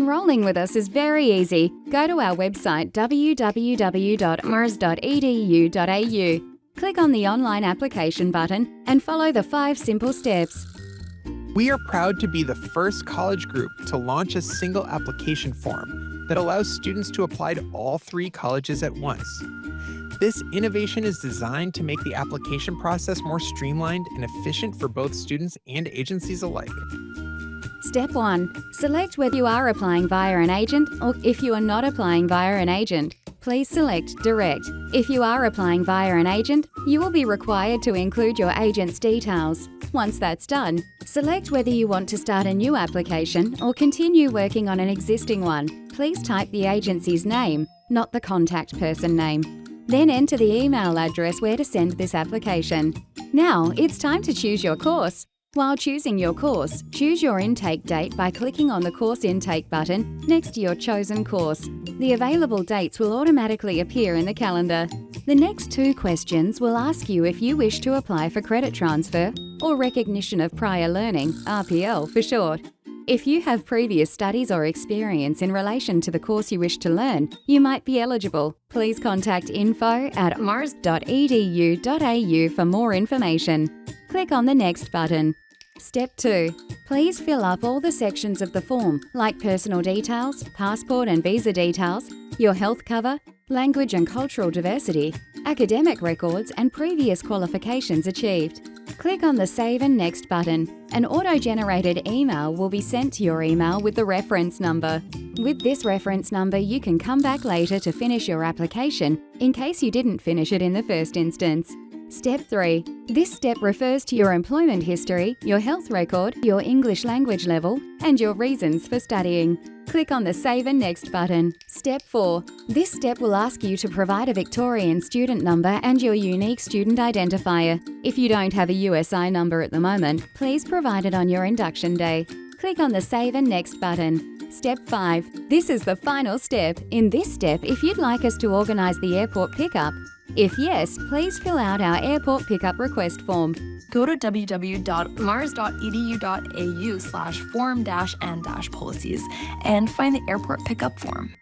Enrolling with us is very easy. Go to our website www.mars.edu.au. Click on the online application button and follow the 5 simple steps. We are proud to be the first college group to launch a single application form that allows students to apply to all 3 colleges at once. This innovation is designed to make the application process more streamlined and efficient for both students and agencies alike. Step 1. Select whether you are applying via an agent or if you are not applying via an agent. Please select Direct. If you are applying via an agent, you will be required to include your agent's details. Once that's done, select whether you want to start a new application or continue working on an existing one. Please type the agency's name, not the contact person name. Then enter the email address where to send this application. Now it's time to choose your course. While choosing your course, choose your intake date by clicking on the Course Intake button next to your chosen course. The available dates will automatically appear in the calendar. The next 2 questions will ask you if you wish to apply for credit transfer or recognition of prior learning, RPL for short. If you have previous studies or experience in relation to the course you wish to learn, you might be eligible. Please contact info@mars.edu.au for more information. Click on the Next button. Step 2. Please fill up all the sections of the form, like personal details, passport and visa details, your health cover, language and cultural diversity, academic records and previous qualifications achieved. Click on the Save and Next button. An auto-generated email will be sent to your email with the reference number. With this reference number, you can come back later to finish your application in case you didn't finish it in the first instance. Step 3. This step refers to your employment history, your health record, your English language level, and your reasons for studying. Click on the Save and Next button. Step 4. This step will ask you to provide a Victorian student number and your unique student identifier. If you don't have a USI number at the moment, please provide it on your induction day. Click on the Save and Next button. Step 5. This is the final step. In this step, if you'd like us to organise the airport pickup, if yes, please fill out our airport pickup request form. Go to www.mars.edu.au/form-and-policies and find the airport pickup form.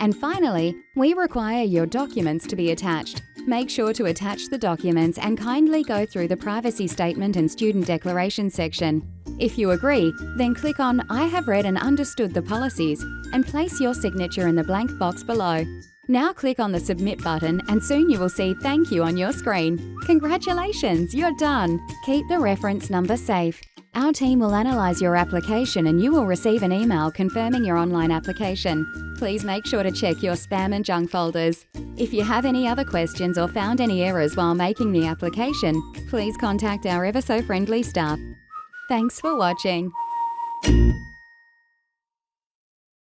And finally, we require your documents to be attached. Make sure to attach the documents and kindly go through the privacy statement and student declaration section. If you agree, then click on I have read and understood the policies and place your signature in the blank box below. Now click on the Submit button and soon you will see Thank You on your screen. Congratulations, you're done. Keep the reference number safe. Our team will analyse your application and you will receive an email confirming your online application. Please make sure to check your spam and junk folders. If you have any other questions or found any errors while making the application, please contact our ever so friendly staff. Thanks for watching.